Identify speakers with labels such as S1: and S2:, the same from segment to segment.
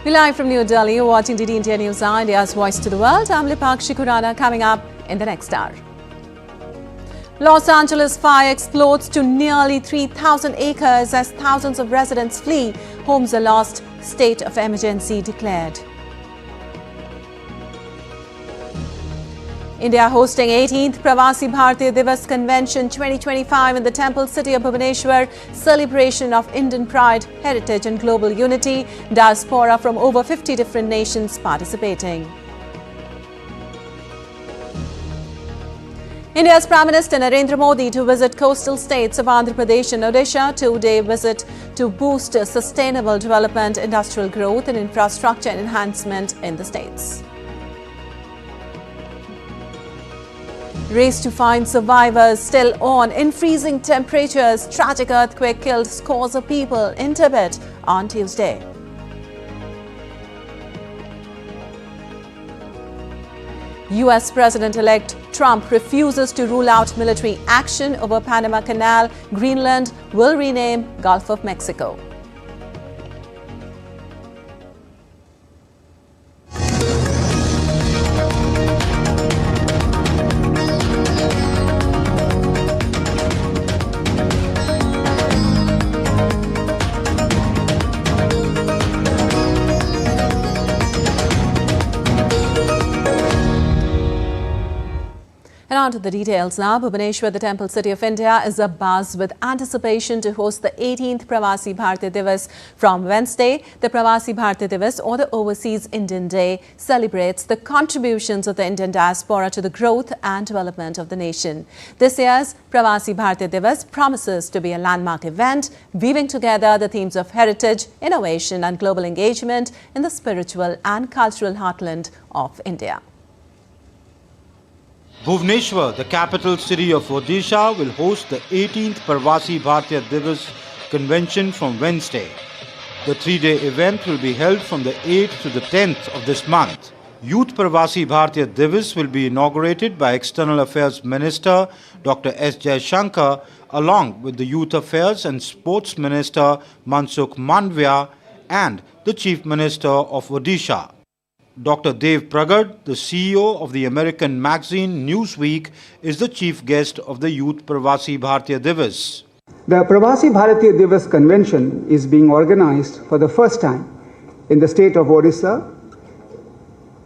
S1: We're live from New Delhi. You're watching DDI India News, India's voice to the world. I'm Lipakshi Khurana. Coming up in the next hour. Los Angeles fire explodes to nearly 3,000 acres as thousands of residents flee. Homes are lost. State of emergency declared. India hosting 18th Pravasi Bharatiya Divas Convention 2025 in the temple city of Bhubaneswar. Celebration of Indian pride, heritage and global unity. Diaspora from over 50 different nations participating. India's Prime Minister Narendra Modi to visit coastal states of Andhra Pradesh and Odisha. Two-day visit to boost sustainable development, industrial growth and infrastructure enhancement in the states. Race to find survivors still on. In freezing temperatures, tragic earthquake killed scores of people in Tibet on Tuesday. US President-elect Trump refuses to rule out military action over Panama Canal. Greenland will rename Gulf of Mexico. And on to the details now. Bhubaneswar, the temple city of India, is abuzz with anticipation to host the 18th Pravasi Bharatiya Divas from Wednesday. The Pravasi Bharatiya Divas, or the Overseas Indian Day, celebrates the contributions of the Indian diaspora to the growth and development of the nation. This year's Pravasi Bharatiya Divas promises to be a landmark event, weaving together the themes of heritage, innovation and global engagement in the spiritual and cultural heartland of India.
S2: Bhubaneswar, the capital city of Odisha, will host the 18th Pravasi Bharatiya Divas convention from Wednesday. The three-day event will be held from the 8th to the 10th of this month. Youth Pravasi Bharatiya Divas will be inaugurated by External Affairs Minister Dr. S. Jaishankar along with the Youth Affairs and Sports Minister Mansukh Mandavia and the Chief Minister of Odisha. Dr. Dev Pragad, the CEO of the American magazine Newsweek, is the chief guest of the Youth Pravasi Bharatiya Divas.
S3: The Pravasi Bharatiya Divas convention is being organized for the first time in the state of Odisha,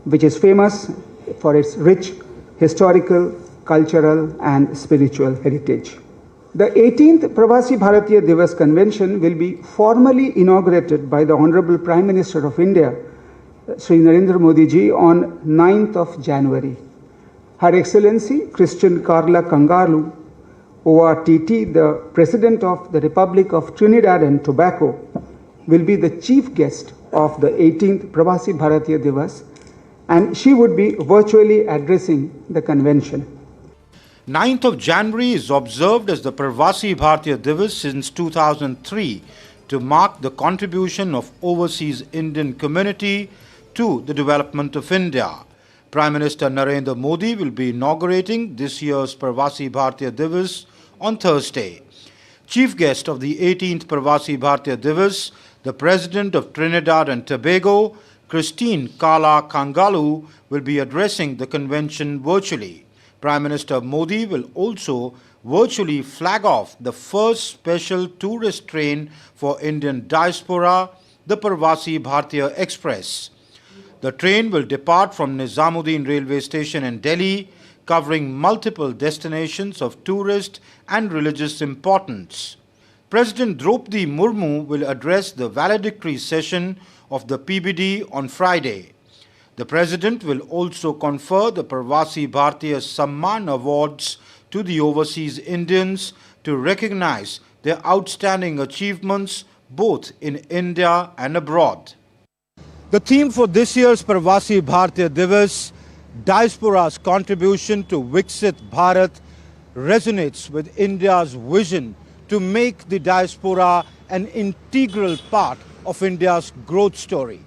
S3: which is famous for its rich historical, cultural and spiritual heritage. The 18th Pravasi Bharatiya Divas convention will be formally inaugurated by the Honorable Prime Minister of India, Sri Narendra Modi ji, on 9th of January. Her Excellency Christian Carla Kangalu, ORTT, the President of the Republic of Trinidad and Tobago, will be the chief guest of the 18th Pravasi Bharatiya Divas, and she would be virtually addressing the convention.
S2: 9th of January is observed as the Pravasi Bharatiya Divas since 2003 to mark the contribution of overseas Indian community to the development of India. Prime Minister Narendra Modi will be inaugurating this year's Pravasi Bharatiya Divas on Thursday. Chief guest of the 18th Pravasi Bharatiya Divas, the President of Trinidad and Tobago, Christine Carla Kangalu, will be addressing the convention virtually. Prime Minister Modi will also virtually flag off the first special tourist train for Indian diaspora, the Pravasi Bharatiya Express. The train will depart from Nizamuddin railway station in Delhi, covering multiple destinations of tourist and religious importance. President Draupadi Murmu will address the valedictory session of the PBD on Friday. The President will also confer the Pravasi Bharatiya Samman Awards to the overseas Indians to recognize their outstanding achievements both in India and abroad. The theme for this year's Pravasi Bharatiya Divas, Diaspora's Contribution to Viksit Bharat, resonates with India's vision to make the diaspora an integral part of India's growth story,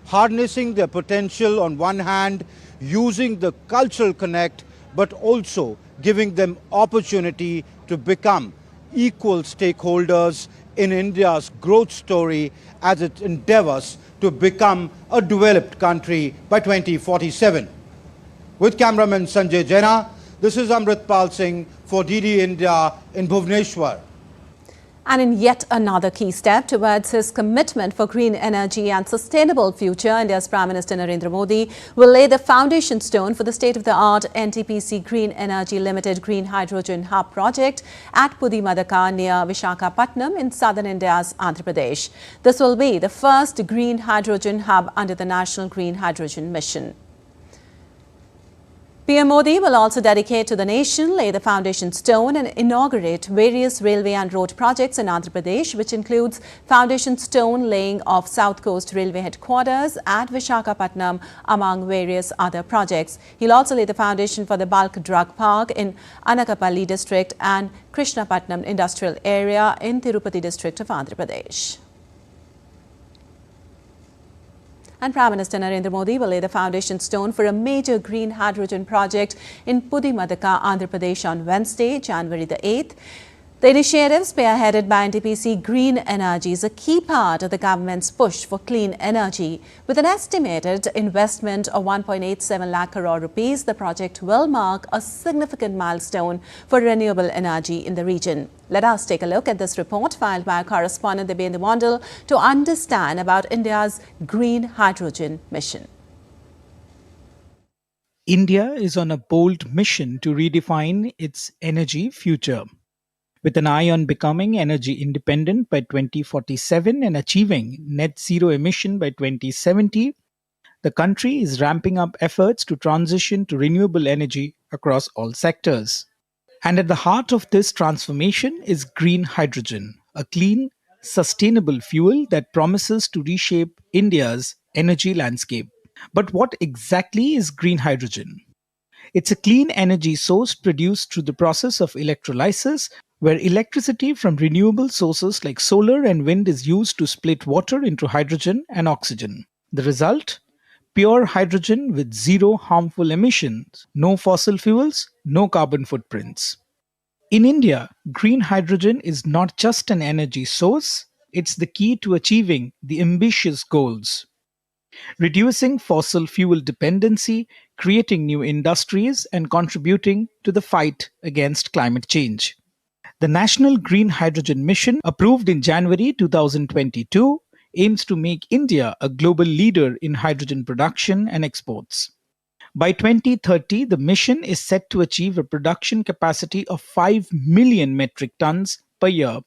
S2: harnessing their potential on one hand, using the cultural connect, but also giving them opportunity to become equal stakeholders in India's growth story as it endeavors to become a developed country by 2047. With cameraman Sanjay Jaina, this is Amritpal Singh for DD India in Bhubaneswar.
S1: And in yet another key step towards his commitment for green energy and sustainable future, India's Prime Minister Narendra Modi will lay the foundation stone for the state-of-the-art NTPC Green Energy Limited Green Hydrogen Hub project at Pudimadaka near Visakhapatnam in southern India's Andhra Pradesh. This will be the first green hydrogen hub under the National Green Hydrogen Mission. PM Modi will also dedicate to the nation, lay the foundation stone and inaugurate various railway and road projects in Andhra Pradesh, which includes foundation stone laying of South Coast Railway Headquarters at Visakhapatnam, among various other projects. He'll also lay the foundation for the bulk drug park in Anakapalli district and Krishnapatnam industrial area in Tirupati district of Andhra Pradesh. And Prime Minister Narendra Modi will lay the foundation stone for a major green hydrogen project in Pudimadaka, Andhra Pradesh on Wednesday, January the 8th. The initiative, spearheaded by NTPC Green Energy, is a key part of the government's push for clean energy. With an estimated investment of 1.87 lakh crore rupees, the project will mark a significant milestone for renewable energy in the region. Let us take a look at this report filed by our correspondent Dibendu Mondal to understand about India's green hydrogen mission.
S4: India is on a bold mission to redefine its energy future. With an eye on becoming energy independent by 2047 and achieving net zero emission by 2070, the country is ramping up efforts to transition to renewable energy across all sectors. And at the heart of this transformation is green hydrogen, a clean, sustainable fuel that promises to reshape India's energy landscape. But what exactly is green hydrogen? It's a clean energy source produced through the process of electrolysis, where electricity from renewable sources like solar and wind is used to split water into hydrogen and oxygen. The result? Pure hydrogen with zero harmful emissions, no fossil fuels, no carbon footprints. In India, green hydrogen is not just an energy source, it's the key to achieving the ambitious goals. Reducing fossil fuel dependency, creating new industries, and contributing to the fight against climate change. The National Green Hydrogen Mission, approved in January 2022, aims to make India a global leader in hydrogen production and exports. By 2030, the mission is set to achieve a production capacity of 5 million metric tons per year,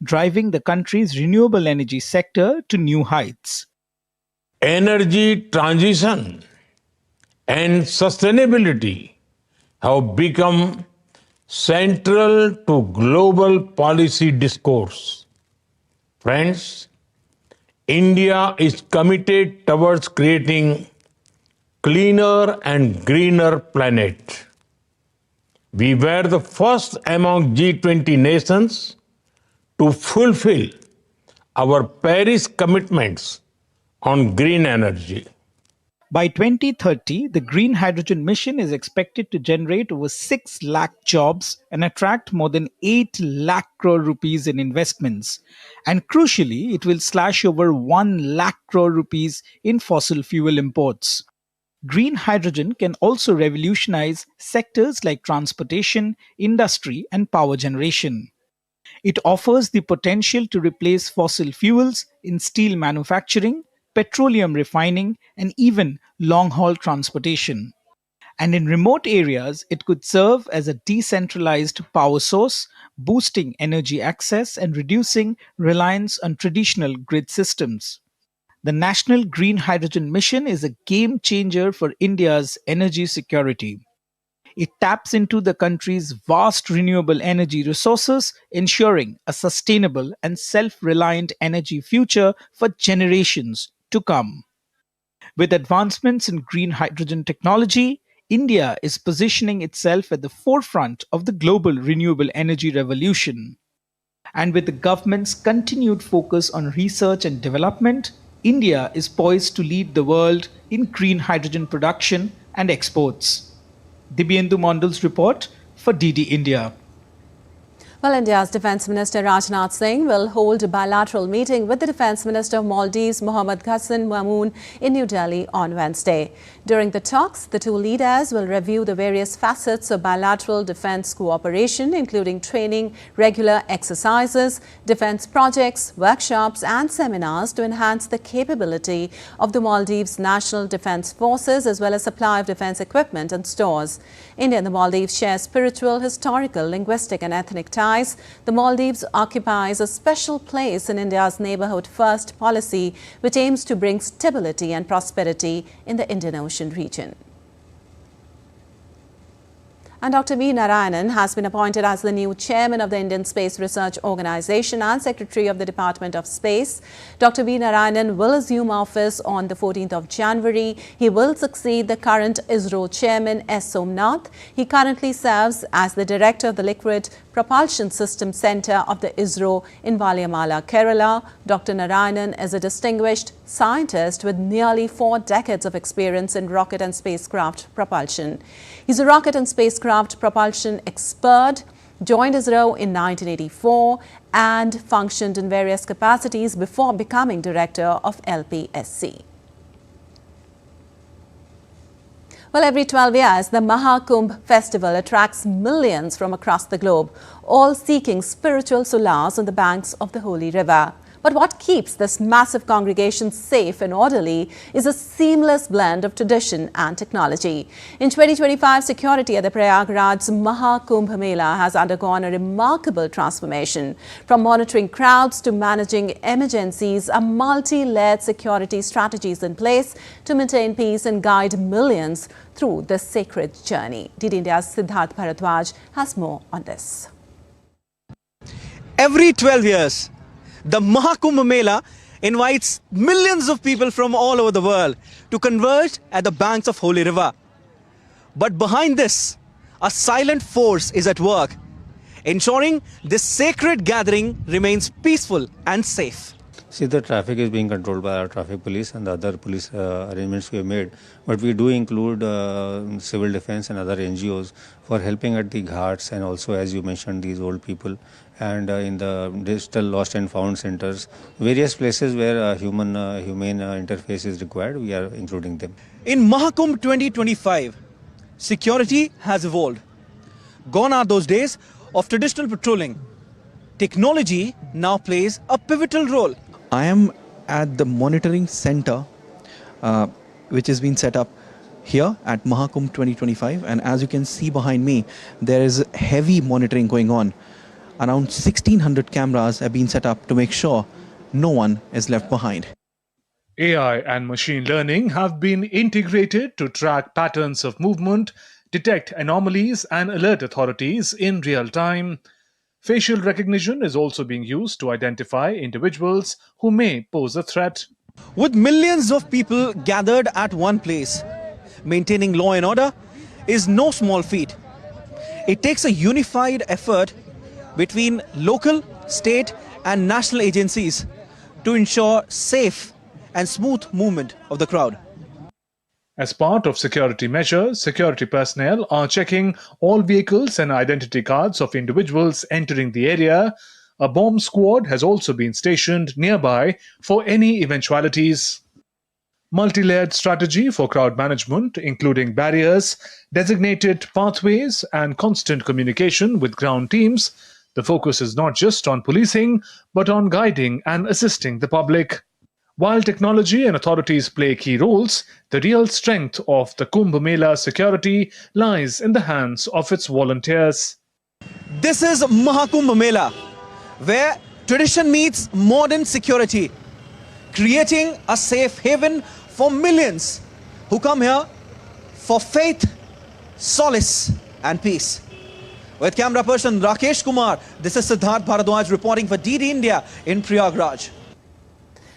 S4: driving the country's renewable energy sector to new heights.
S5: Energy transition and sustainability have become central to global policy discourse. Friends, India is committed towards creating cleaner and greener planet. We were the first among G20 nations to fulfill our Paris commitments on green energy.
S4: By 2030, the Green Hydrogen Mission is expected to generate over 6 lakh jobs and attract more than 8 lakh crore rupees in investments. And crucially, it will slash over 1 lakh crore rupees in fossil fuel imports. Green hydrogen can also revolutionize sectors like transportation, industry, and power generation. It offers the potential to replace fossil fuels in steel manufacturing, petroleum refining, and even long-haul transportation. And in remote areas, it could serve as a decentralized power source, boosting energy access and reducing reliance on traditional grid systems. The National Green Hydrogen Mission is a game changer for India's energy security. It taps into the country's vast renewable energy resources, ensuring a sustainable and self-reliant energy future for generations to come. With advancements in green hydrogen technology, India is positioning itself at the forefront of the global renewable energy revolution. And with the government's continued focus on research and development, India is poised to lead the world in green hydrogen production and exports. Dibendu Mondal's report for DD India.
S1: Well, India's Defence Minister Rajnath Singh will hold a bilateral meeting with the Defence Minister of Maldives, Mohammad Ghassan Mamoon, in New Delhi on Wednesday. During the talks, the two leaders will review the various facets of bilateral defence cooperation, including training, regular exercises, defence projects, workshops and seminars to enhance the capability of the Maldives National Defence Forces as well as supply of defence equipment and stores. India and the Maldives share spiritual, historical, linguistic and ethnic ties. The Maldives occupies a special place in India's neighbourhood first policy, which aims to bring stability and prosperity in the Indian Ocean region. And Dr. V. Narayanan has been appointed as the new chairman of the Indian Space Research Organisation and secretary of the Department of Space. Dr. V. Narayanan will assume office on the 14th of January. He will succeed the current ISRO chairman S. Somnath. He currently serves as the director of the Liquid Propulsion System Centre of the ISRO in Valiamala, Kerala. Dr. Narayanan is a distinguished scientist with nearly 4 decades of experience in rocket and spacecraft propulsion. He's a rocket and spacecraft propulsion expert, joined ISRO in 1984 and functioned in various capacities before becoming director of LPSC. Well, every 12 years, the Mahakumbh festival attracts millions from across the globe, all seeking spiritual solace on the banks of the holy river. But what keeps this massive congregation safe and orderly is a seamless blend of tradition and technology. In 2025, security at the Prayagraj's Mahakumbh Mela has undergone a remarkable transformation. From monitoring crowds to managing emergencies, a multi-layered security strategy is in place to maintain peace and guide millions through this sacred journey. DD India's Siddharth Bharadwaj has more on this.
S6: Every 12 years, the Mahakumbh Mela invites millions of people from all over the world to converge at the banks of Holy River. But behind this, a silent force is at work, ensuring this sacred gathering remains peaceful and safe.
S7: See, the traffic is being controlled by our traffic police and the other police arrangements we have made. But we do include civil defense and other NGOs for helping at the ghats and also, as you mentioned, these old people and in the digital lost and found centers, various places where humane interface is required, we are including them.
S6: In Mahakumbh 2025, security has evolved. Gone are those days of traditional patrolling. Technology now plays a pivotal role. I am at the monitoring center which has been set up here at Mahakumbh 2025, and as you can see behind me, there is heavy monitoring going on. Around 1600 cameras have been set up to make sure no one is left behind.
S8: AI and machine learning have been integrated to track patterns of movement, detect anomalies and alert authorities in real time. Facial recognition is also being used to identify individuals who may pose a threat.
S6: With millions of people gathered at one place, maintaining law and order is no small feat. It takes a unified effort between local, state and national agencies to ensure safe and smooth movement of the crowd.
S8: As part of security measures, security personnel are checking all vehicles and identity cards of individuals entering the area. A bomb squad has also been stationed nearby for any eventualities. Multi-layered strategy for crowd management, including barriers, designated pathways and constant communication with ground teams. The focus is not just on policing, but on guiding and assisting the public. While technology and authorities play key roles, the real strength of the Kumbh Mela security lies in the hands of its volunteers.
S6: This is Mahakumbh Mela, where tradition meets modern security, creating a safe haven for millions who come here for faith, solace and peace. With camera person Rakesh Kumar, this is Siddharth Bharadwaj reporting for DD India in Prayagraj.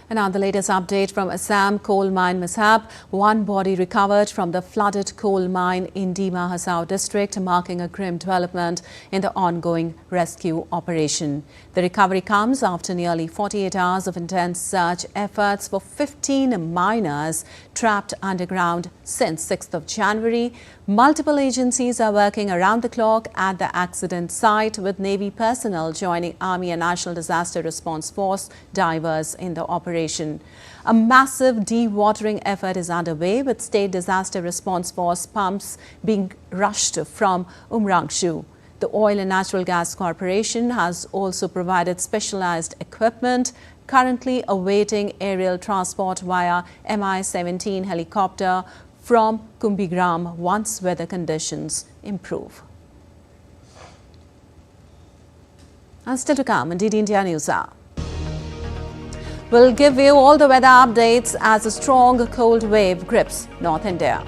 S1: And now the latest update from Assam coal mine mishap. One body recovered from the flooded coal mine in Dima Hasao district, marking a grim development in the ongoing rescue operation. The recovery comes after nearly 48 hours of intense search efforts for 15 miners trapped underground since 6th of January. Multiple agencies are working around the clock at the accident site, with Navy personnel joining Army and National Disaster Response Force divers in the operation. A massive dewatering effort is underway, with State Disaster Response Force pumps being rushed from Umrangshu. The Oil and Natural Gas Corporation has also provided specialized equipment, currently awaiting aerial transport via Mi-17 helicopter from Kumbhigram once weather conditions improve. And still to come on DD India Newshour. We'll give you all the weather updates as a strong cold wave grips North India.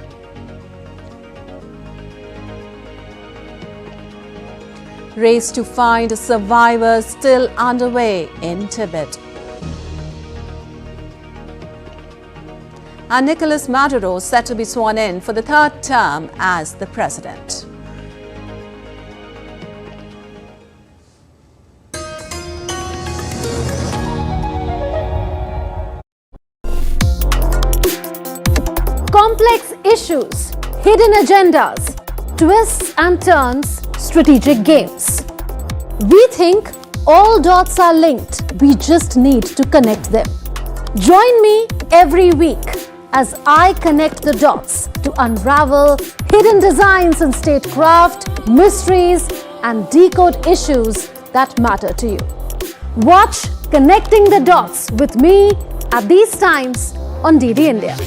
S1: Race to find survivors still underway in Tibet. And Nicolas Maduro set to be sworn in for the third term as the president.
S9: Complex issues, hidden agendas, twists and turns, strategic games. We think all dots are linked. We just need to connect them. Join me every week as I connect the dots to unravel hidden designs in statecraft, mysteries, and decode issues that matter to you. Watch Connecting the Dots with me at these times on DD India.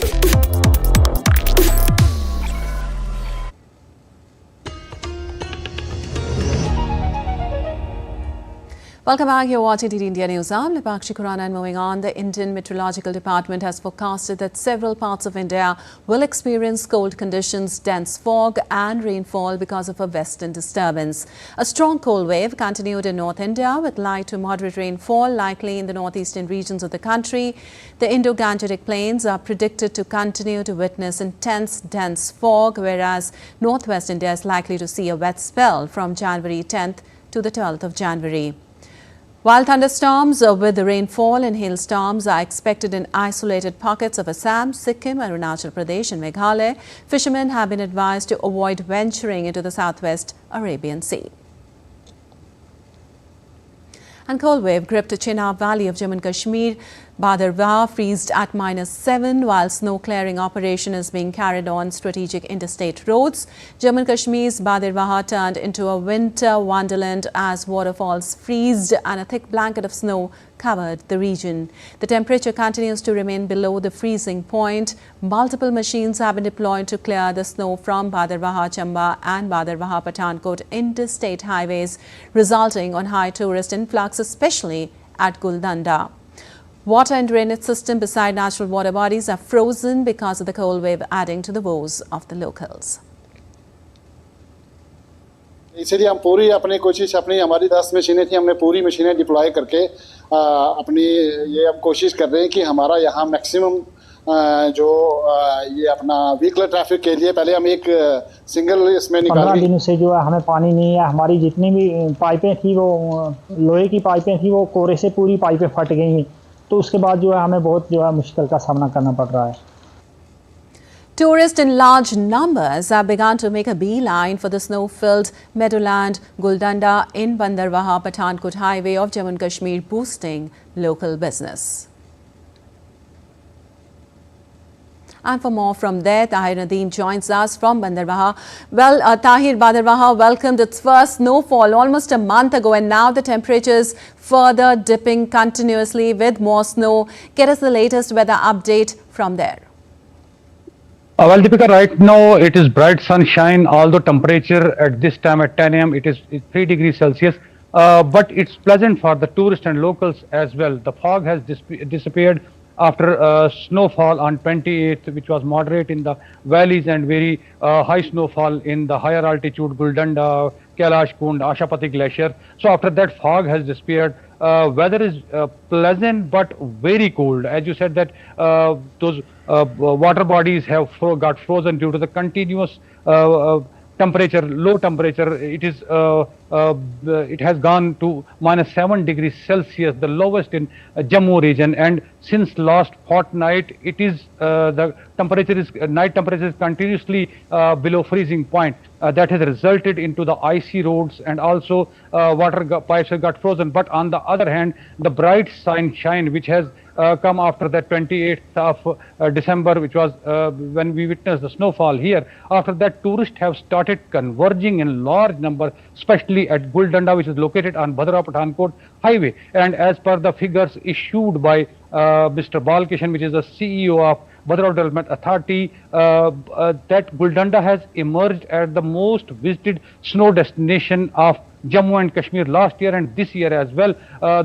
S1: Welcome back. You're watching DD India News. I'm Lipakshi Khurana, and moving on, the Indian Meteorological Department has forecasted that several parts of India will experience cold conditions, dense fog and rainfall because of a western disturbance. A strong cold wave continued in North India, with light to moderate rainfall likely in the northeastern regions of the country. The Indo-Gangetic plains are predicted to continue to witness intense dense fog, whereas northwest India is likely to see a wet spell from January 10th to the 12th of January. While thunderstorms with rainfall and hailstorms are expected in isolated pockets of Assam, Sikkim, Arunachal Pradesh and Meghalaya, fishermen have been advised to avoid venturing into the southwest Arabian Sea. And cold wave gripped Chenab Valley of Jammu and Kashmir. Badarwah freezed at -7, while snow clearing operation is being carried on strategic interstate roads. Jammu and Kashmir's Badarwah turned into a winter wonderland as waterfalls freezed and a thick blanket of snow covered the region. The temperature continues to remain below the freezing point. Multiple machines have been deployed to clear the snow from Badarwah Chamba and Badarwah Pathankot interstate highways, resulting on high tourist influx, especially at Guldanda. Water and drainage system beside natural water bodies are frozen because of the cold wave, adding to the woes of the locals.
S10: इसलिए हम पूरी अपनी कोशिश हमारी 10 मशीनें थी, हमने पूरी मशीनें डिप्लॉय करके अपनी ये अब कोशिश कर रहे हैं कि हमारा यहाँ मैक्सिमम जो ये अपना व्हीकल ट्रैफिक के लिए पहले हम एक सिंगल इसमें निकाल
S11: 15 दिनों से जो है हमें पानी नहीं है। हमारी जितनी भी पाइपें थी वो लोहे की पाइपें थी, वो कोरे से पूरी पाइपें फट गई हैं। तो उसके बाद जो है हमें बहुत जो है मुश्किल का सामना करना पड़ रहा है।
S1: Tourists in large numbers have begun to make a beeline for the snow-filled Meadowland Guldanda in Bandarwah Pathankot highway of Jammu and Kashmir, boosting local business. And for more from there, Tahir Nadeem joins us from Bandarwah. Well, Tahir, Bandarwah welcomed its first snowfall almost a month ago, and now the temperatures further dipping continuously with more snow. Get us the latest weather update from there.
S12: Well, Deepika, right now it is bright sunshine, although temperature at this time at 10 a.m. it is 3 degrees Celsius. But it's pleasant for the tourists and locals as well. The fog has disappeared after snowfall on 28th, which was moderate in the valleys and very high snowfall in the higher altitude Guldanda, Kailash Kund, Ashapati Glacier. So after that, fog has disappeared. Weather is pleasant but very cold. As you said that those water bodies have got frozen due to the continuous temperature, low temperature, it has gone to -7 degrees Celsius, the lowest in Jammu region. And since last fortnight, it is the temperature is night temperature is continuously below freezing point. That has resulted into the icy roads, and also water pipes have got frozen. But on the other hand, the bright sunshine which has come after the 28th of December, which was when we witnessed the snowfall here. After that, tourists have started converging in large number, especially at Guldanda, which is located on Bhadra Pathankot highway. And as per the figures issued by Mr. Balkishan, which is the CEO of Bhadra Development Authority, that Guldanda has emerged as the most visited snow destination of Jammu and Kashmir last year and this year as well.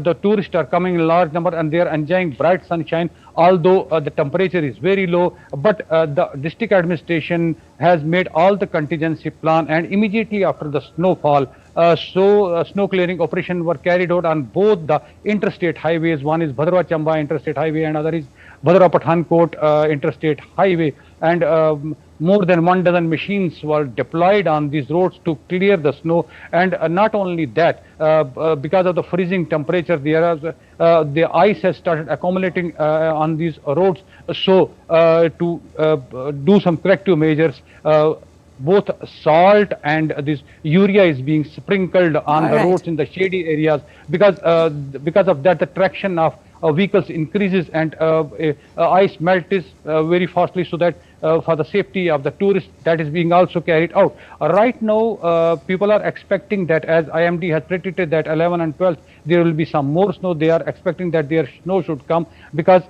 S12: The tourists are coming in large number and they are enjoying bright sunshine, although the temperature is very low. But the district administration has made all the contingency plan, and immediately after the snowfall, snow clearing operation were carried out on both the interstate highways. One is Bhadra Chamba interstate highway and other is Bhadra Pathankot interstate highway. And more than 12 machines were deployed on these roads to clear the snow. And not only that, because of the freezing temperature, the ice has started accumulating on these roads. So to do some corrective measures, both salt and this urea is being sprinkled on the roads in the shady areas, because of that the traction of vehicles increases and ice melt is very fastly, so that for the safety of the tourists, that is being also carried out. Right now, people are expecting that, as IMD has predicted that 11 and 12th there will be some more snow. They are expecting that their snow should come, because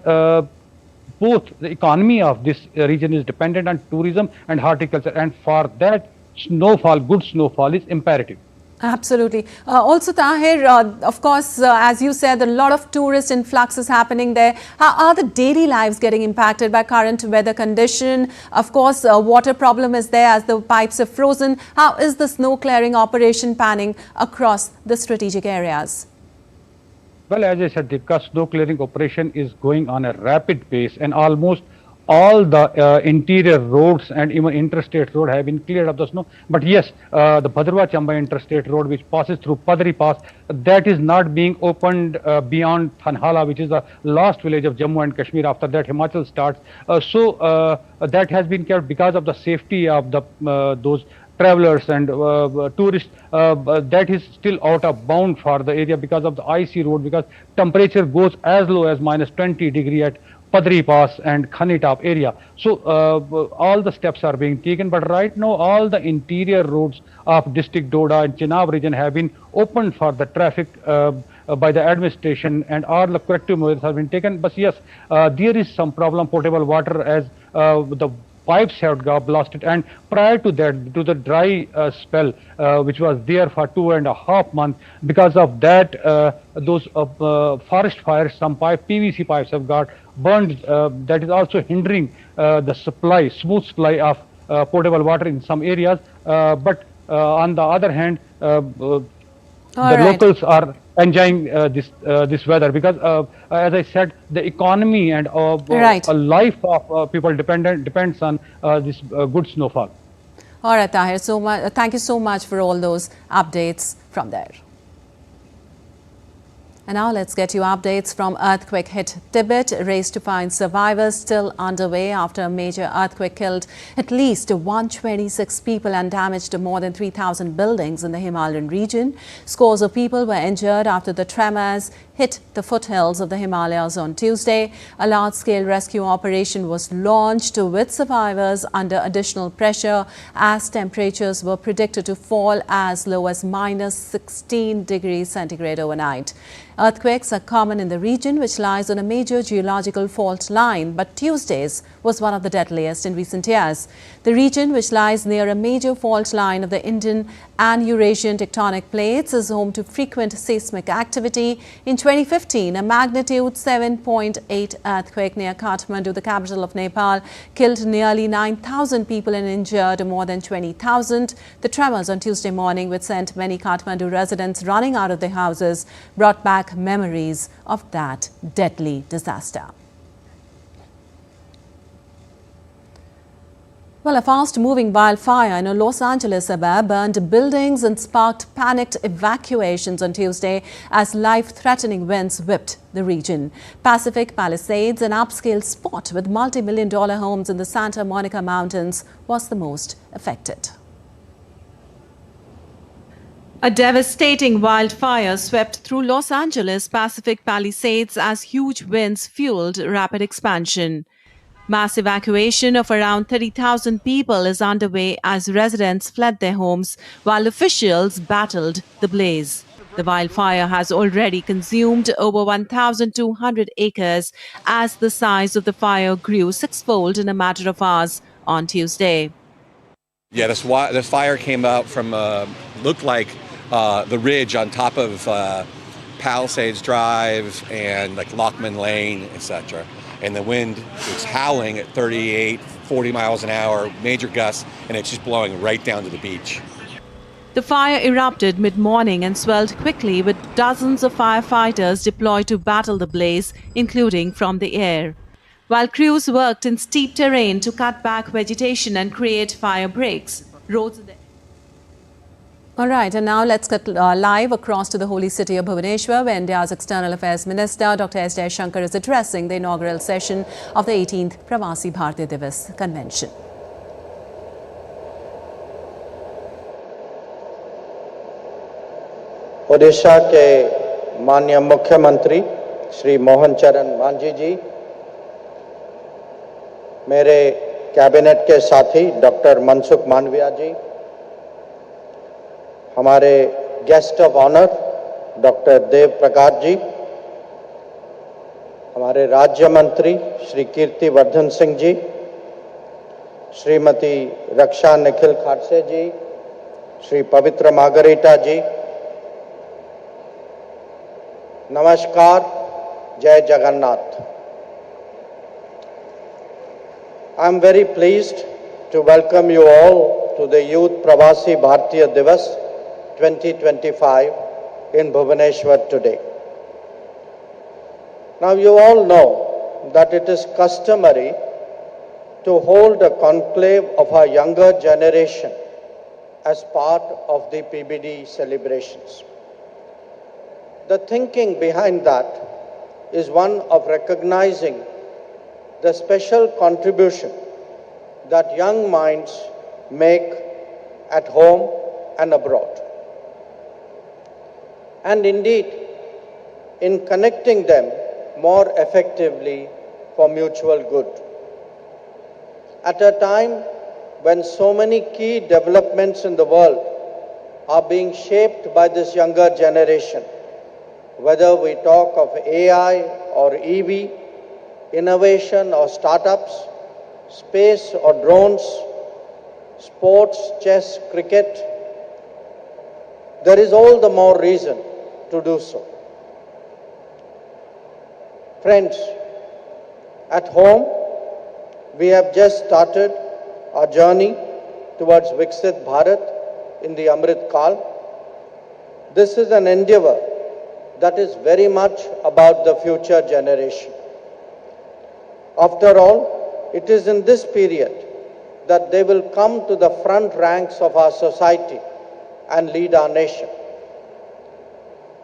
S12: both the economy of this region is dependent on tourism and horticulture, and for that snowfall, good snowfall is imperative.
S1: Absolutely. Also, Tahir, of course, as you said, a lot of tourist influx is happening there. How are the daily lives getting impacted by current weather condition? Of course, water problem is there as the pipes are frozen. How is the snow clearing operation panning across the strategic areas?
S12: Well, as I said, the snow clearing operation is going on a rapid pace, and almost all the interior roads and even interstate road have been cleared of the snow. But yes, the Bhadra Chamba interstate road, which passes through Padri Pass, that is not being opened beyond Thanhala, which is the last village of Jammu and Kashmir. After that, Himachal starts. So that has been kept because of the safety of the those travelers and tourists. That is still out of bound for the area because of the icy road, because temperature goes as low as -20 degree at Padri Pass and Khanitap area. So all the steps are being taken, but right now all the interior roads of district Doda and Chenab region have been opened for the traffic by the administration, and all the corrective measures have been taken. But yes, there is some problem potable water, as the pipes have got blasted, and prior to that, to the dry spell which was there for 2.5 months, because of that those forest fires, some PVC pipes have got burned. That is also hindering the supply, smooth supply of potable water in some areas. But on the other hand, locals are enjoying this weather, because as I said, the economy and a life of people depends on this good snowfall.
S1: All right, Tahir, thank you so much for all those updates from there. And now let's get you updates from earthquake-hit Tibet. A race to find survivors still underway after a major earthquake killed at least 126 people and damaged more than 3,000 buildings in the Himalayan region. Scores of people were injured after the tremors hit the foothills of the Himalayas on Tuesday. A large-scale rescue operation was launched with survivors under additional pressure as temperatures were predicted to fall as low as -16 degrees centigrade overnight. Earthquakes are common in the region, which lies on a major geological fault line, but Tuesday's was one of the deadliest in recent years. The region, which lies near a major fault line of the Indian and Eurasian tectonic plates, is home to frequent seismic activity. In 2015, a magnitude 7.8 earthquake near Kathmandu, the capital of Nepal, killed nearly 9,000 people and injured more than 20,000. The tremors on Tuesday morning, which sent many Kathmandu residents running out of their houses, brought back memories of that deadly disaster. Well, a fast-moving wildfire in a Los Angeles suburb burned buildings and sparked panicked evacuations on Tuesday as life-threatening winds whipped the region. Pacific Palisades, an upscale spot with multi-million-dollar homes in the Santa Monica Mountains, was the most affected. A devastating wildfire swept through Los Angeles' Pacific Palisades as huge winds fueled rapid expansion. Mass evacuation of around 30,000 people is underway as residents fled their homes while officials battled the blaze. The wildfire has already consumed over 1,200 acres as the size of the fire grew sixfold in a matter of hours on Tuesday.
S13: Yeah, this fire came out from, looked like the ridge on top of Palisades Drive and like Lockman Lane, etc. And the wind was howling at 38, 40 miles an hour, major gusts, and it's just blowing right down to the beach.
S1: The fire erupted mid-morning and swelled quickly with dozens of firefighters deployed to battle the blaze, including from the air. While crews worked in steep terrain to cut back vegetation and create fire breaks, roads... All right, and now let's get live across to the holy city of Bhubaneswar, where India's External Affairs Minister Dr. S. Jaishankar is addressing the inaugural session of the 18th Pravasi Bharatiya Divas convention.
S14: Odisha के माननीय मुख्यमंत्री श्री मोहन चरण मांझी जी, मेरे cabinet के साथी doctor Mansukh Mandaviya जी, हमारे guest of honour doctor Dev Prakash ji, हमारे राज्य मंत्री श्री कीर्ति वर्धन सिंह जी, श्रीमती रक्षा निखिल खाड़से जी, श्री पवित्र मार्गरीटा जी, नमस्कार, जय Jagannath. I am very pleased to welcome you all to the Youth Pravasi Bharatiya Divas 2025 in Bhubaneswar today. Now you all know that it is customary to hold a conclave of our younger generation as part of the PBD celebrations. The thinking behind that is one of recognizing the special contribution that young minds make at home and abroad. And indeed, in connecting them more effectively for mutual good. At a time when so many key developments in the world are being shaped by this younger generation, whether we talk of AI or EV, innovation or startups, space or drones, sports, chess, cricket, there is all the more reason to do so. Friends, at home, we have just started our journey towards Viksit Bharat in the Amrit Kal. This is an endeavor that is very much about the future generation. After all, it is in this period that they will come to the front ranks of our society and lead our nation.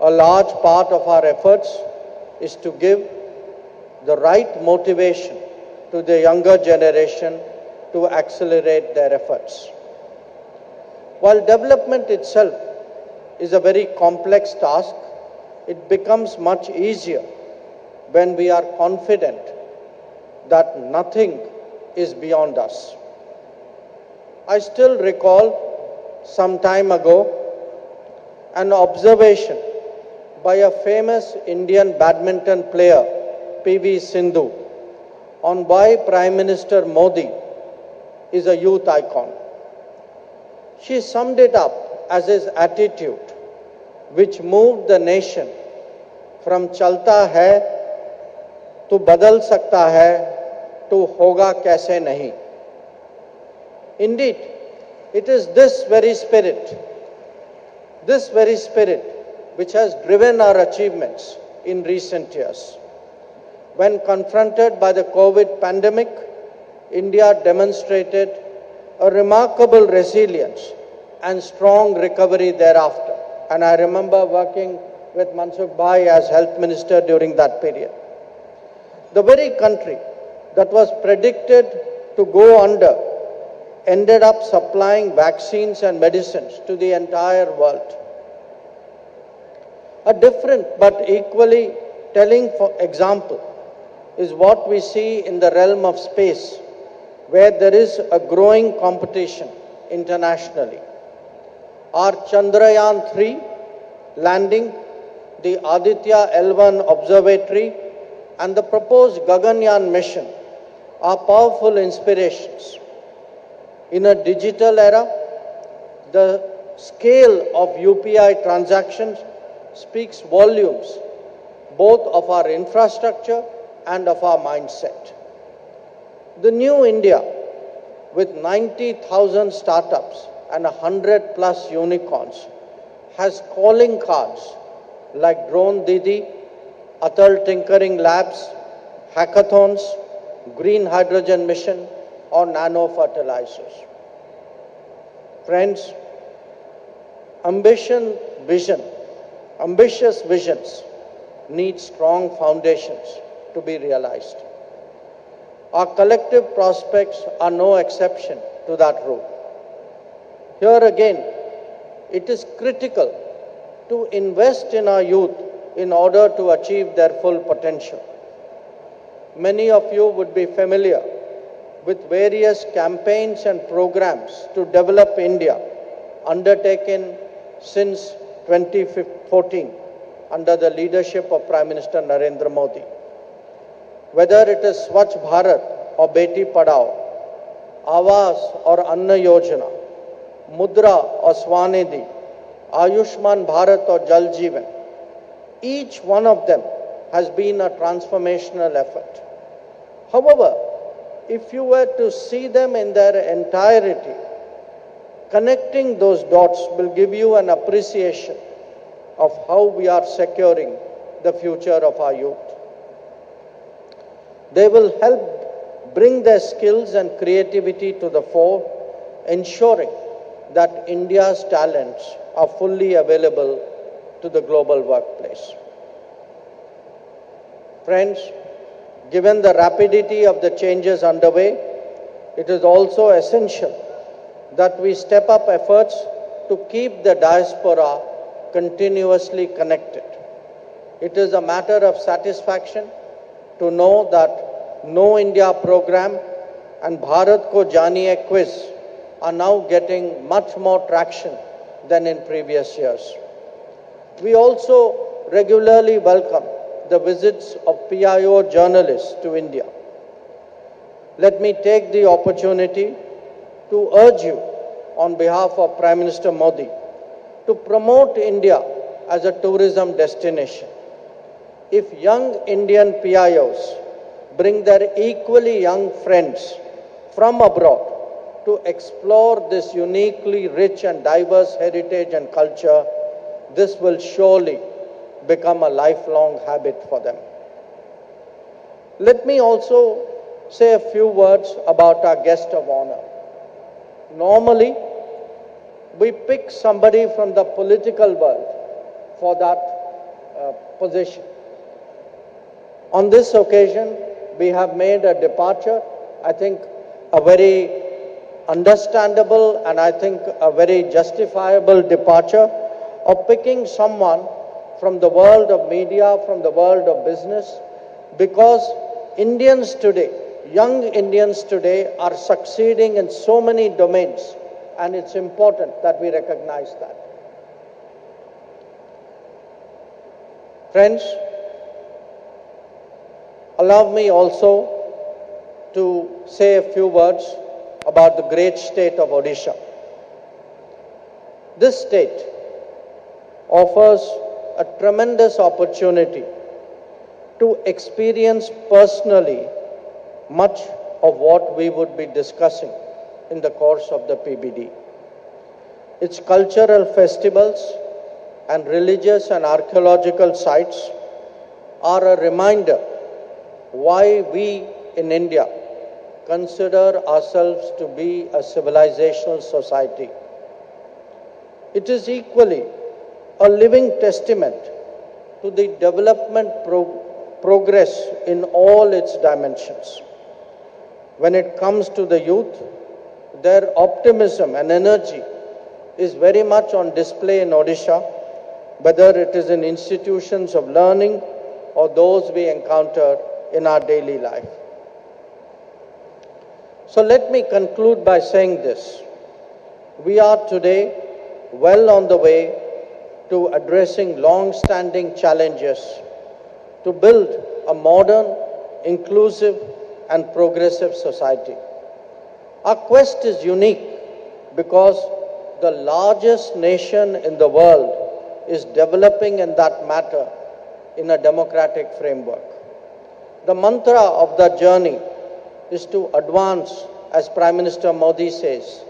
S14: A large part of our efforts is to give the right motivation to the younger generation to accelerate their efforts. While development itself is a very complex task, it becomes much easier when we are confident that nothing is beyond us. I still recall some time ago an observation by a famous Indian badminton player, P.V. Sindhu, on why Prime Minister Modi is a youth icon. She summed it up as his attitude, which moved the nation from chalta hai to badal sakta hai to hoga kaise nahi. Indeed, it is this very spirit which has driven our achievements in recent years. When confronted by the COVID pandemic, India demonstrated a remarkable resilience and strong recovery thereafter. And I remember working with Mansukh Bhai as Health Minister during that period. The very country that was predicted to go under ended up supplying vaccines and medicines to the entire world. A different but equally telling example is what we see in the realm of space, where there is a growing competition internationally. Our Chandrayaan-3 landing, the Aditya L1 observatory, and the proposed Gaganyaan mission are powerful inspirations. In a digital era, the scale of UPI transactions speaks volumes, both of our infrastructure and of our mindset. The new India, with 90,000 startups and 100+ unicorns, has calling cards like Drone Didi, Atal Tinkering Labs, hackathons, green hydrogen mission, or nano fertilizers. Friends, ambitious visions need strong foundations to be realized. Our collective prospects are no exception to that rule. Here again, it is critical to invest in our youth in order to achieve their full potential. Many of you would be familiar with various campaigns and programs to develop India undertaken since 2014 under the leadership of Prime Minister Narendra Modi. Whether it is Swachh Bharat or Beti Padhao, Awas or Anna Yojana, Mudra or Swanidhi, Ayushman Bharat or Jal Jeevan, each one of them has been a transformational effort. However, if you were to see them in their entirety, connecting those dots will give you an appreciation of how we are securing the future of our youth. They will help bring their skills and creativity to the fore, ensuring that India's talents are fully available to the global workplace. Friends, given the rapidity of the changes underway, it is also essential that we step up efforts to keep the diaspora continuously connected. It is a matter of satisfaction to know that Know India program and Bharat Ko Janiye quiz are now getting much more traction than in previous years. We also regularly welcome the visits of PIO journalists to India. Let me take the opportunity to urge you on behalf of Prime Minister Modi to promote India as a tourism destination. If young Indian PIOs bring their equally young friends from abroad to explore this uniquely rich and diverse heritage and culture, this will surely become a lifelong habit for them. Let me also say a few words about our guest of honor. Normally, we pick somebody from the political world for that position. On this occasion, we have made a departure, I think a very understandable and I think a very justifiable departure of picking someone from the world of media, from the world of business, because Indians today, young Indians today are succeeding in so many domains, and it's important that we recognize that. Friends, allow me also to say a few words about the great state of Odisha. This state offers a tremendous opportunity to experience personally much of what we would be discussing in the course of the PBD. Its cultural festivals and religious and archaeological sites are a reminder why we in India consider ourselves to be a civilizational society. It is equally a living testament to the development progress in all its dimensions. When it comes to the youth, their optimism and energy is very much on display in Odisha, whether it is in institutions of learning or those we encounter in our daily life. So let me conclude by saying this. We are today well on the way to addressing long-standing challenges to build a modern, inclusive, and progressive society. Our quest is unique because the largest nation in the world is developing in that matter in a democratic framework. The mantra of the journey is to advance, as Prime Minister Modi says,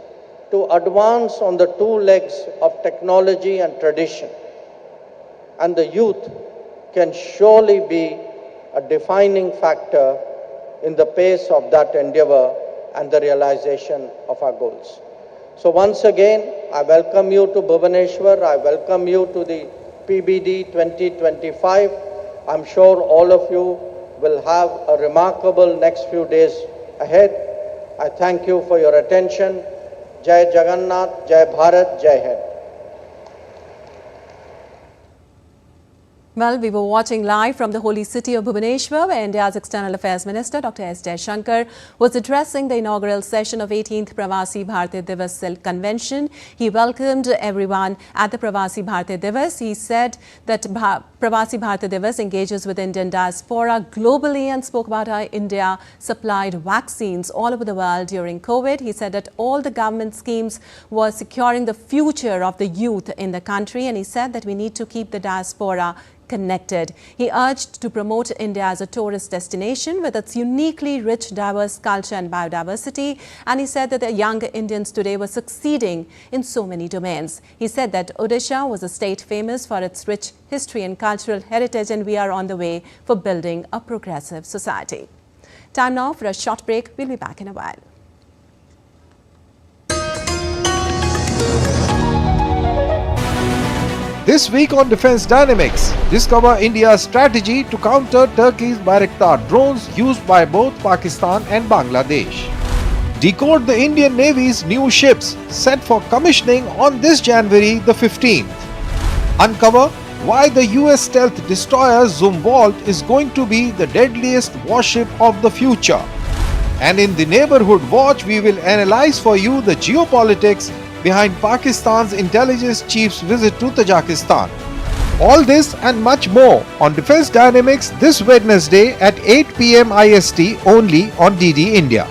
S14: to advance on the two legs of technology and tradition. And the youth can surely be a defining factor in the pace of that endeavor and the realization of our goals. So once again, I welcome you to Bhubaneswar. I welcome you to the PBD 2025. I'm sure all of you will have a remarkable next few days ahead. I thank you for your attention. Jai Jagannath, Jai Bharat, Jai Hind.
S1: Well, we were watching live from the holy city of Bhubaneswar, where India's External Affairs Minister Dr. S. Jaishankar was addressing the inaugural session of 18th Pravasi Bharatiya Divas Convention. He welcomed everyone at the Pravasi Bharatiya Divas. He said that Pravasi Bharatiya Divas engages with Indian diaspora globally and spoke about how India supplied vaccines all over the world during COVID. He said that all the government schemes were securing the future of the youth in the country, and he said that we need to keep the diaspora connected. He urged to promote India as a tourist destination with its uniquely rich, diverse culture and biodiversity. And he said that the young Indians today were succeeding in so many domains. He said that Odisha was a state famous for its rich history and cultural heritage, and we are on the way for building a progressive society. Time now for a short break. We'll be back in a while.
S15: This week on Defence Dynamics, discover India's strategy to counter Turkey's Bayraktar drones used by both Pakistan and Bangladesh. Decode the Indian Navy's new ships set for commissioning on this January the 15th. Uncover why the US stealth destroyer Zumwalt is going to be the deadliest warship of the future. And in the Neighborhood Watch, we will analyze for you the geopolitics behind Pakistan's intelligence chief's visit to Tajikistan. All this and much more on Defence Dynamics this Wednesday at 8 p.m. IST only on DD India.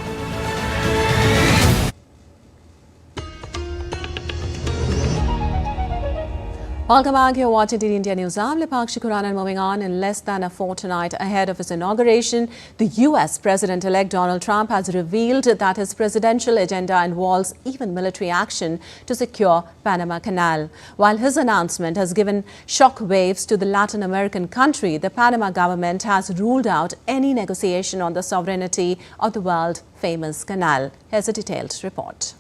S1: Welcome back. You're watching DD India News. I'm Lipakshi Kuran, and moving on, in less than a fortnight ahead of his inauguration, the US President-elect Donald Trump has revealed that his presidential agenda involves even military action to secure Panama Canal. While his announcement has given shock waves to the Latin American country, the Panama government has ruled out any negotiation on the sovereignty of the world-famous canal. Here's a detailed report.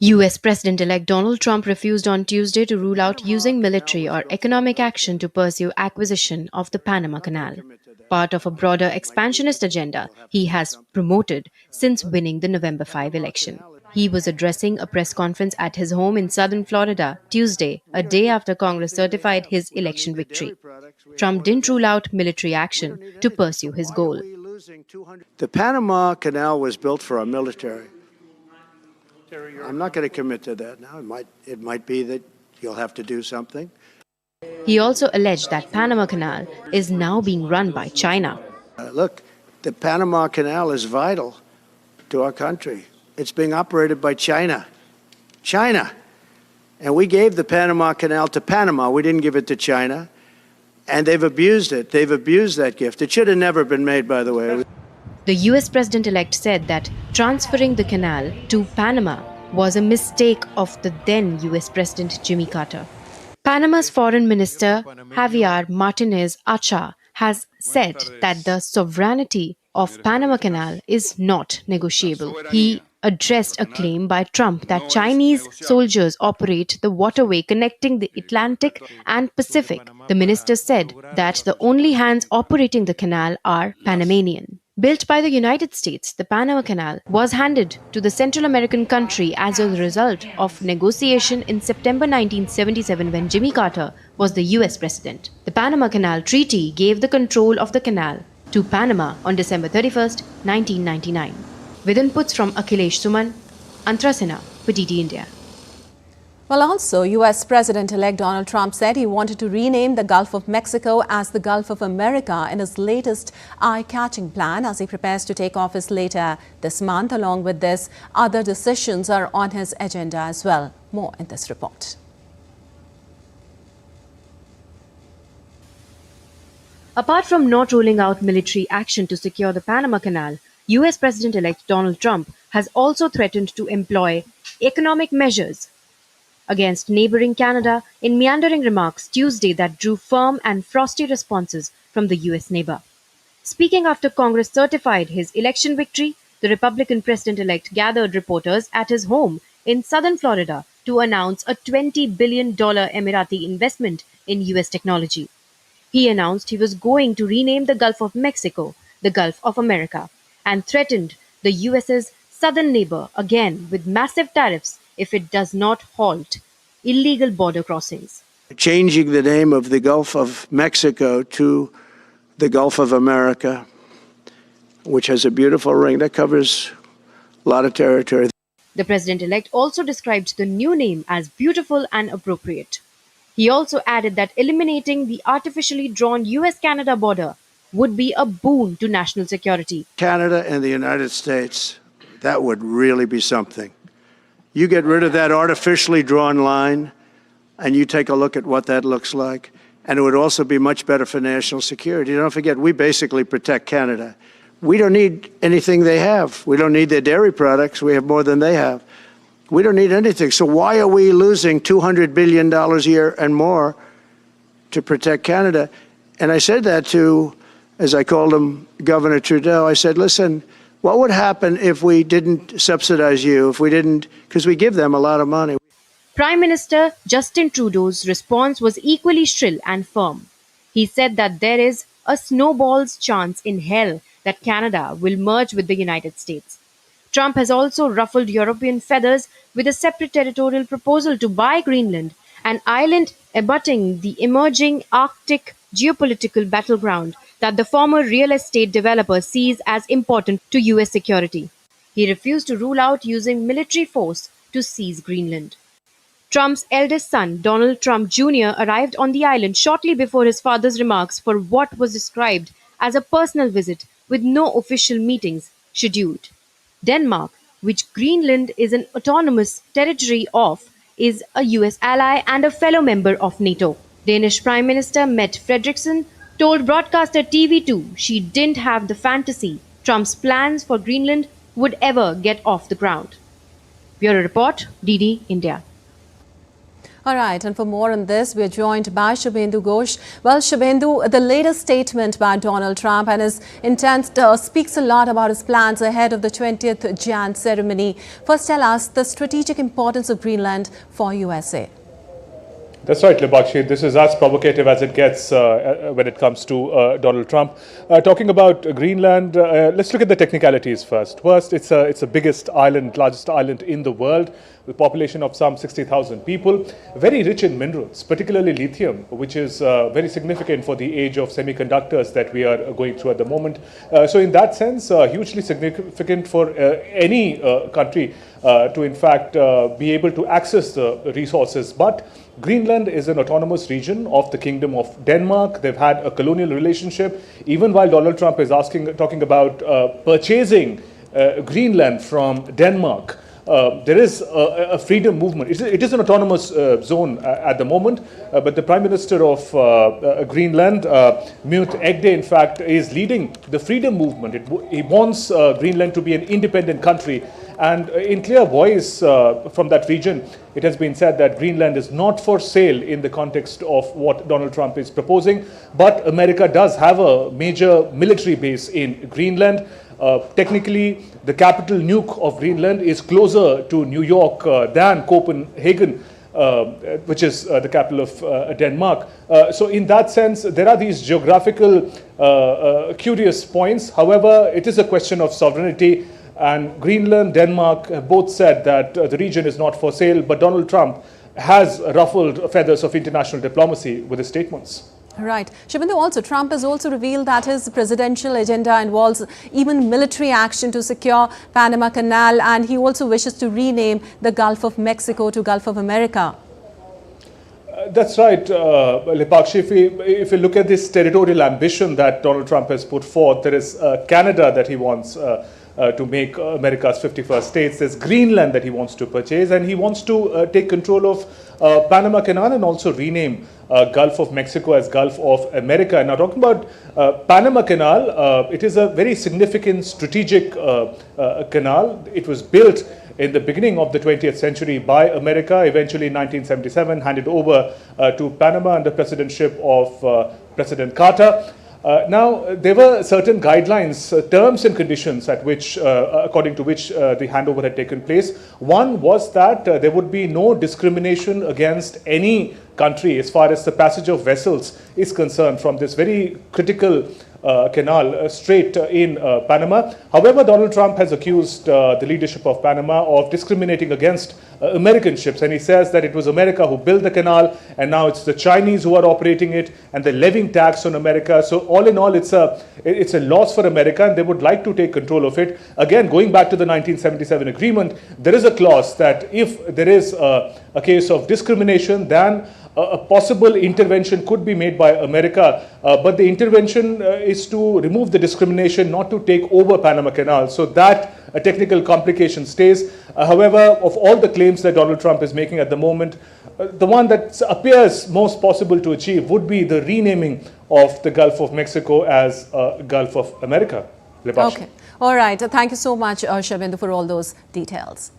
S16: US President-elect Donald Trump refused on Tuesday to rule out using military or economic action to pursue acquisition of the Panama Canal, part of a broader expansionist agenda he has promoted since winning the November 5 election. He was addressing a press conference at his home in southern Florida Tuesday, a day after Congress certified his election victory. Trump didn't rule out military action to pursue his goal.
S17: The Panama Canal was built for our military. I'm not going to commit to that now. It might be that you'll have to do something.
S16: He also alleged that Panama Canal is now being run by China.
S17: Look, the Panama Canal is vital to our country. It's being operated by China. China. And we gave the Panama Canal to Panama. We didn't give it to China. And they've abused it. They've abused that gift. It should have never been made, by the way.
S16: The US President-elect said that transferring the canal to Panama was a mistake of the then US President Jimmy Carter. Panama's Foreign Minister Javier Martinez Acha has said that the sovereignty of Panama Canal is not negotiable. He addressed a claim by Trump that Chinese soldiers operate the waterway connecting the Atlantic and Pacific. The minister said that the only hands operating the canal are Panamanian. Built by the United States, the Panama Canal was handed to the Central American country as a result of negotiation in September 1977 when Jimmy Carter was the US president. The Panama Canal Treaty gave the control of the canal to Panama on December 31st, 1999. With inputs from Akhilesh Suman, Antrasena for DD India.
S1: Well, also, US President-elect Donald Trump said he wanted to rename the Gulf of Mexico as the Gulf of America in his latest eye-catching plan as he prepares to take office later this month. Along with this, other decisions are on his agenda as well. More in this report.
S16: Apart from not rolling out military action to secure the Panama Canal, US President-elect Donald Trump has also threatened to employ economic measures against neighboring Canada in meandering remarks Tuesday that drew firm and frosty responses from the US neighbor. Speaking after Congress certified his election victory, the Republican president-elect gathered reporters at his home in southern Florida to announce a $20 billion Emirati investment in US technology. He announced he was going to rename the Gulf of Mexico the Gulf of America and threatened the US's southern neighbor again with massive tariffs if it does not halt illegal border crossings.
S17: Changing the name of the Gulf of Mexico to the Gulf of America, which has a beautiful ring that covers a lot of territory.
S16: The president-elect also described the new name as beautiful and appropriate. He also added that eliminating the artificially drawn US-Canada border would be a boon to national security.
S17: Canada and the United States, that would really be something. You get rid of that artificially drawn line, and you take a look at what that looks like, and it would also be much better for national security. Don't forget, we basically protect Canada. We don't need anything they have. We don't need their dairy products. We have more than they have. We don't need anything. So why are we losing $200 billion a year and more to protect Canada? And I said that to, as I called him, Governor Trudeau. I said, listen, what would happen if we didn't subsidize you, if we didn't, because we give them a lot of money.
S16: Prime Minister Justin Trudeau's response was equally shrill and firm. He said that there is a snowball's chance in hell that Canada will merge with the United States. Trump has also ruffled European feathers with a separate territorial proposal to buy Greenland, an island abutting the emerging Arctic geopolitical battleground that the former real estate developer sees as important to US security. He refused to rule out using military force to seize Greenland. Trump's eldest son, Donald Trump Jr., arrived on the island shortly before his father's remarks for what was described as a personal visit with no official meetings scheduled. Denmark, which Greenland is an autonomous territory of, is a US ally and a fellow member of NATO. Danish Prime Minister Mette Frederiksen told broadcaster TV2 she didn't have the fantasy Trump's plans for Greenland would ever get off the ground. Bureau Report, DD India.
S1: All right, and for more on this, we are joined by Shubhendu Ghosh. Well, Shubhendu, the latest statement by Donald Trump and his intent speaks a lot about his plans ahead of the 20th Jan ceremony. First, tell us the strategic importance of Greenland for USA.
S8: That's right, Libakshi. This is as provocative as it gets when it comes to Donald Trump. Talking about Greenland, let's look at the technicalities first. First, it's the biggest island, largest island in the world, with a population of some 60,000 people. Very rich in minerals, particularly lithium, which is very significant for the age of semiconductors that we are going through at the moment. So in that sense, hugely significant for any country to in fact be able to access the resources. But Greenland is an autonomous region of the Kingdom of Denmark. They've had a colonial relationship. Even while Donald Trump is talking about purchasing Greenland from Denmark, there is a freedom movement. It is an autonomous zone at the moment, but the Prime Minister of Greenland, Mute Egde, in fact, is leading the freedom movement. He wants Greenland to be an independent country. And in clear voice from that region, it has been said that Greenland is not for sale in the context of what Donald Trump is proposing. But America does have a major military base in Greenland. Technically, the capital nuke of Greenland is closer to New York than Copenhagen, which is the capital of Denmark. So in that sense, there are these geographical curious points. However, it is a question of sovereignty. And Greenland, Denmark have both said that the region is not for sale, but Donald Trump has ruffled feathers of international diplomacy with his statements.
S1: Right. Shubhendu, also Trump has also revealed that his presidential agenda involves even military action to secure Panama Canal, and he also wishes to rename the Gulf of Mexico to Gulf of America.
S8: That's right, Lipakshi. If you look at this territorial ambition that Donald Trump has put forth, there is Canada that he wants to make America's 51st states. There's Greenland that he wants to purchase, and he wants to take control of Panama Canal and also rename Gulf of Mexico as Gulf of America. Now, talking about Panama Canal, it is a very significant strategic canal. It was built in the beginning of the 20th century by America, eventually in 1977, handed over to Panama under presidency of President Carter. Now, there were certain guidelines, terms and conditions at which, according to which the handover had taken place. One was that there would be no discrimination against any country as far as the passage of vessels is concerned from this very critical canal straight in Panama. However, Donald Trump has accused the leadership of Panama of discriminating against American ships, and he says that it was America who built the canal and now it's the Chinese who are operating it and they're levying tax on America. So all in all, it's a loss for America, and they would like to take control of it. Again, going back to the 1977 agreement, there is a clause that if there is a case of discrimination, then a possible intervention could be made by America, but the intervention is to remove the discrimination, not to take over Panama Canal. So that a technical complication stays. However, of all the claims that Donald Trump is making at the moment, the one that appears most possible to achieve would be the renaming of the Gulf of Mexico as Gulf of America.
S1: Okay. All right. Thank you so much, Shubhendu, for all those details.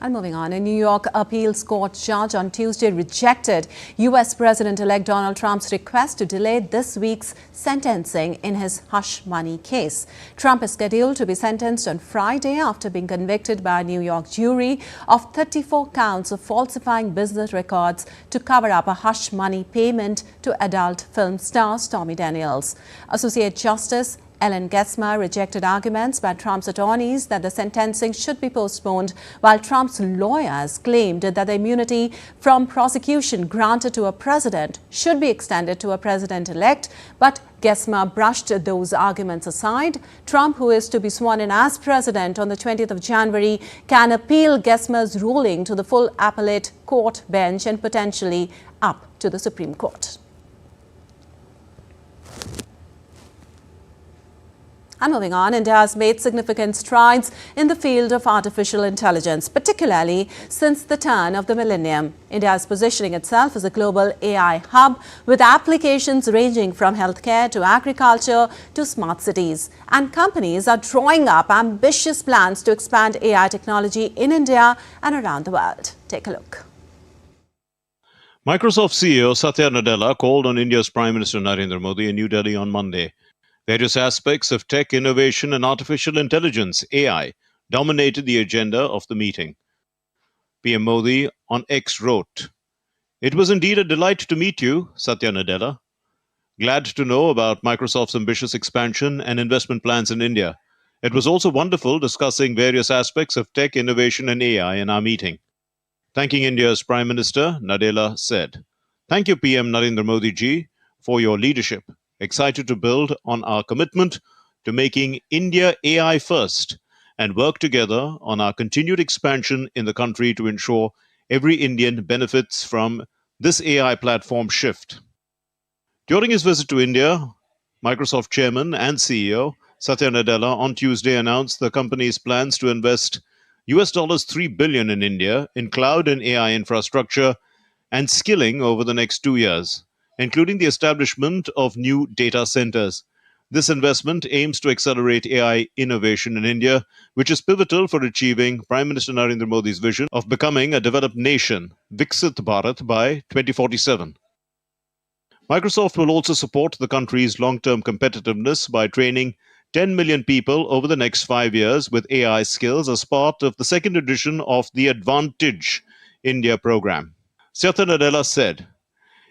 S1: And moving on, a New York appeals court judge on Tuesday rejected U.S. President-elect Donald Trump's request to delay this week's sentencing in his hush money case. Trump is scheduled to be sentenced on Friday after being convicted by a New York jury of 34 counts of falsifying business records to cover up a hush money payment to adult film star Stormy Daniels. Associate Justice Ellen Gesmer rejected arguments by Trump's attorneys that the sentencing should be postponed, while Trump's lawyers claimed that the immunity from prosecution granted to a president should be extended to a president-elect. But Gesmer brushed those arguments aside. Trump, who is to be sworn in as president on the 20th of January, can appeal Gesmer's ruling to the full appellate court bench and potentially up to the Supreme Court. And moving on, India has made significant strides in the field of artificial intelligence, particularly since the turn of the millennium. India is positioning itself as a global AI hub with applications ranging from healthcare to agriculture to smart cities. And companies are drawing up ambitious plans to expand AI technology in India and around the world. Take a look.
S18: Microsoft CEO Satya Nadella called on India's Prime Minister Narendra Modi in New Delhi on Monday. Various aspects of tech innovation and artificial intelligence, AI, dominated the agenda of the meeting. PM Modi on X wrote, "It was indeed a delight to meet you, Satya Nadella. Glad to know about Microsoft's ambitious expansion and investment plans in India. It was also wonderful discussing various aspects of tech innovation and AI in our meeting." Thanking India's Prime Minister, Nadella said, "Thank you, PM Narendra Modi ji, for your leadership. Excited to build on our commitment to making India AI first and work together on our continued expansion in the country to ensure every Indian benefits from this AI platform shift." During his visit to India, Microsoft Chairman and CEO Satya Nadella on Tuesday announced the company's plans to invest $3 billion in India in cloud and AI infrastructure and skilling over the next 2 years, including the establishment of new data centers. This investment aims to accelerate AI innovation in India, which is pivotal for achieving Prime Minister Narendra Modi's vision of becoming a developed nation, Viksit Bharat, by 2047. Microsoft will also support the country's long-term competitiveness by training 10 million people over the next 5 years with AI skills as part of the second edition of the Advantage India program. Satya Nadella said,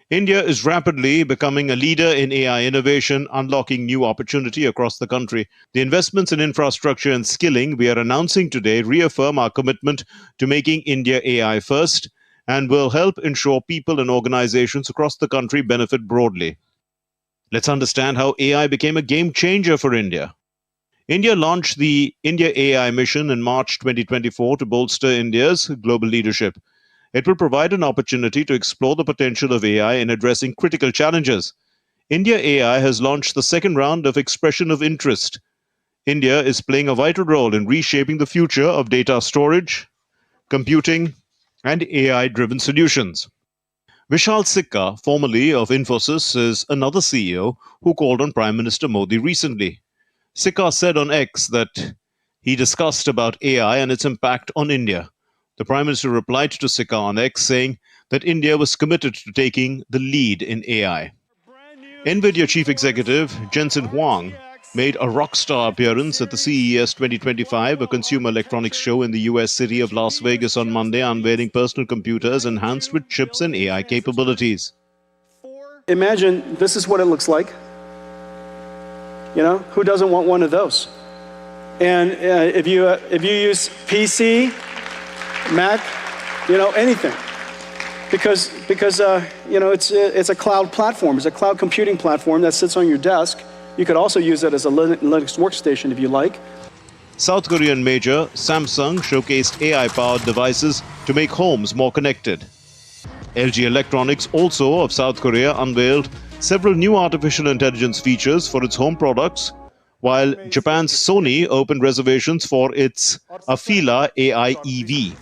S18: India is rapidly becoming a leader in AI innovation, unlocking new opportunity across the country. The investments in infrastructure and skilling we are announcing today reaffirm our commitment to making India AI first and will help ensure people and organizations across the country benefit broadly. Let's understand how AI became a game changer for India. India launched the India AI mission in March 2024 to bolster India's global leadership. It will provide an opportunity to explore the potential of AI in addressing critical challenges. India AI has launched the second round of Expression of Interest. India is playing a vital role in reshaping the future of data storage, computing, and AI-driven solutions. Vishal Sikka, formerly of Infosys, is another CEO who called on Prime Minister Modi recently. Sikka said on X that he discussed about AI and its impact on India. The Prime Minister replied to Sikka on X saying that India was committed to taking the lead in AI. NVIDIA Chief Executive Jensen Huang made a rock star appearance at the CES 2025, a consumer electronics show in the US city of Las Vegas on Monday, unveiling personal computers enhanced with chips and AI capabilities.
S19: Imagine this is what it looks like. You know, who doesn't want one of those? And if you use PC, Mac, you know, anything, because you know it's a cloud platform. It's a cloud computing platform that sits on your desk. You could also use it as a Linux workstation if you like.
S18: South Korean major Samsung showcased AI-powered devices to make homes more connected. LG Electronics, also of South Korea, unveiled several new artificial intelligence features for its home products, while Japan's Sony opened reservations for its Afeela AI EV.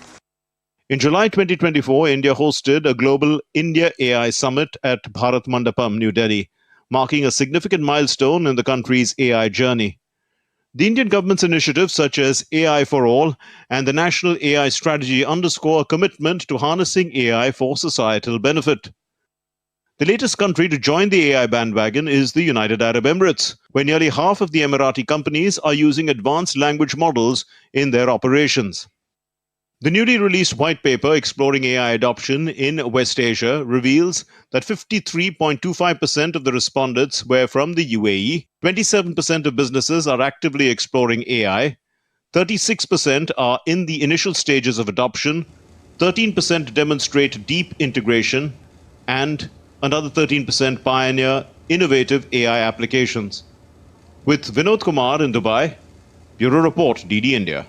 S18: In July 2024, India hosted a global India AI summit at Bharat Mandapam, New Delhi, marking a significant milestone in the country's AI journey. The Indian government's initiatives such as AI for All and the National AI Strategy underscore a commitment to harnessing AI for societal benefit. The latest country to join the AI bandwagon is the United Arab Emirates, where nearly half of the Emirati companies are using advanced language models in their operations. The newly released white paper exploring AI adoption in West Asia reveals that 53.25% of the respondents were from the UAE, 27% of businesses are actively exploring AI, 36% are in the initial stages of adoption, 13% demonstrate deep integration, and another 13% pioneer innovative AI applications. With Vinod Kumar in Dubai, Bureau Report, DD India.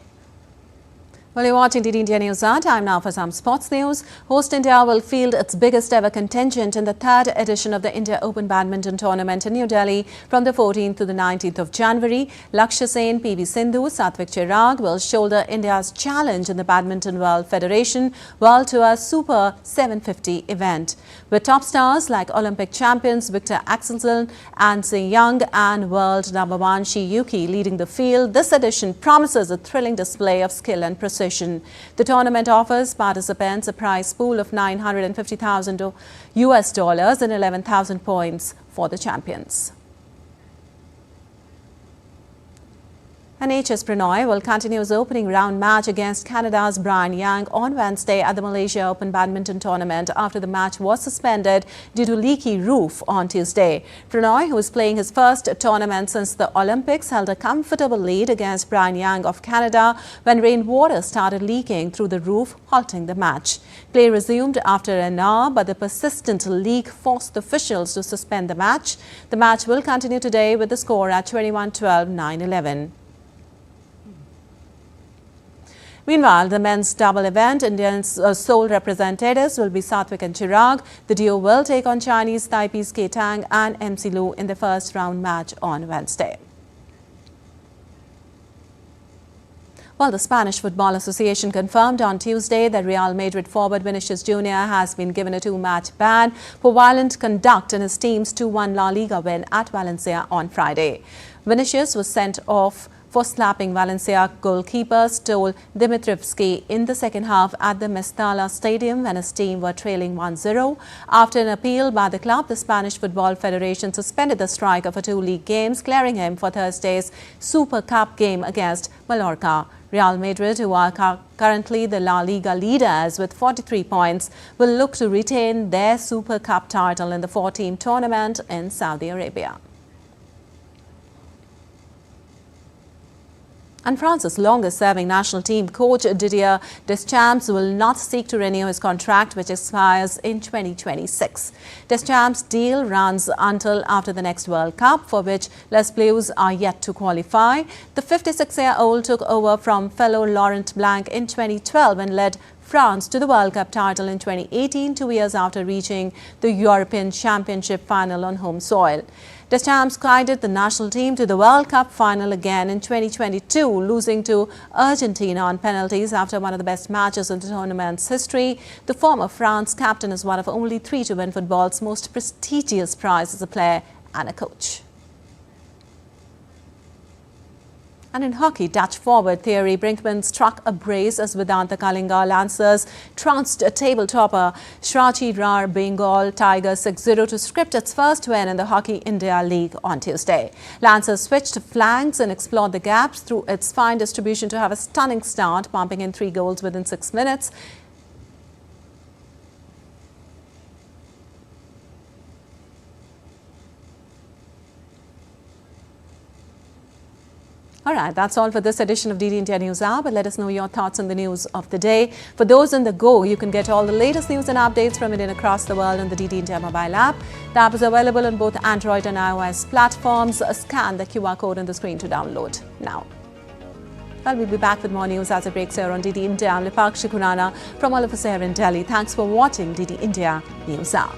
S1: Well, you're watching DD India News Hour. Time now for some sports news. Host India will field its biggest ever contingent in the third edition of the India Open Badminton Tournament in New Delhi from the 14th to the 19th of January. Lakshya Sen, PV Sindhu, Satvik Chirag will shoulder India's challenge in the Badminton World Federation World Tour Super 750 event. With top stars like Olympic champions Victor Axelsen and Sing Young and world number 1 Shi Yuki leading the field, this edition promises a thrilling display of skill and precision. The tournament offers participants a prize pool of $950,000 and 11,000 points for the champions. And HS Prannoy will continue his opening round match against Canada's Brian Yang on Wednesday at the Malaysia Open Badminton Tournament after the match was suspended due to leaky roof on Tuesday. Prannoy, who is playing his first tournament since the Olympics, held a comfortable lead against Brian Yang of Canada when rainwater started leaking through the roof, halting the match. Play resumed after an hour, but the persistent leak forced the officials to suspend the match. The match will continue today with the score at 21-12, 9-11. Meanwhile, the men's double event, India's sole representatives will be Satvik and Chirag. The duo will take on Chinese Taipei's K Tang and MC Lu in the first round match on Wednesday. Well, the Spanish Football Association confirmed on Tuesday that Real Madrid forward Vinicius Jr. has been given a 2-match ban for violent conduct in his team's 2-1 La Liga win at Valencia on Friday. Vinicius was sent off for slapping Valencia goalkeeper Stol Dimitrivski in the second half at the Mestalla Stadium when his team were trailing 1-0. After an appeal by the club, the Spanish Football Federation suspended the striker for 2 league games, clearing him for Thursday's Super Cup game against Mallorca. Real Madrid, who are currently the La Liga leaders with 43 points, will look to retain their Super Cup title in the 4-team tournament in Saudi Arabia. And France's longest-serving national team coach Didier Deschamps will not seek to renew his contract, which expires in 2026. Deschamps' deal runs until after the next World Cup, for which Les Bleus are yet to qualify. The 56-year-old took over from fellow Laurent Blanc in 2012 and led France to the World Cup title in 2018, 2 years after reaching the European Championship final on home soil. Deschamps guided the national team to the World Cup final again in 2022, losing to Argentina on penalties after one of the best matches in the tournament's history. The former France captain is one of only 3 to win football's most prestigious prize as a player and a coach. And in hockey, Dutch forward Thierry Brinkman struck a brace as Vedanta Kalinga Lancers trounced a table topper Shrachi Rar Bengal Tigers 6-0 to script its first win in the Hockey India League on Tuesday. Lancers switched flanks and explored the gaps through its fine distribution to have a stunning start, pumping in 3 goals within 6 minutes. All right, that's all for this edition of DD India News Hour, but let us know your thoughts on the news of the day. For those on the go, you can get all the latest news and updates from India across the world on the DD India mobile app. The app is available on both Android and iOS platforms. Scan the QR code on the screen to download now. Well, we'll be back with more news as it breaks here on DD India. I'm Lipakshi Kunana from all of us here in Delhi. Thanks for watching DD India News Hour.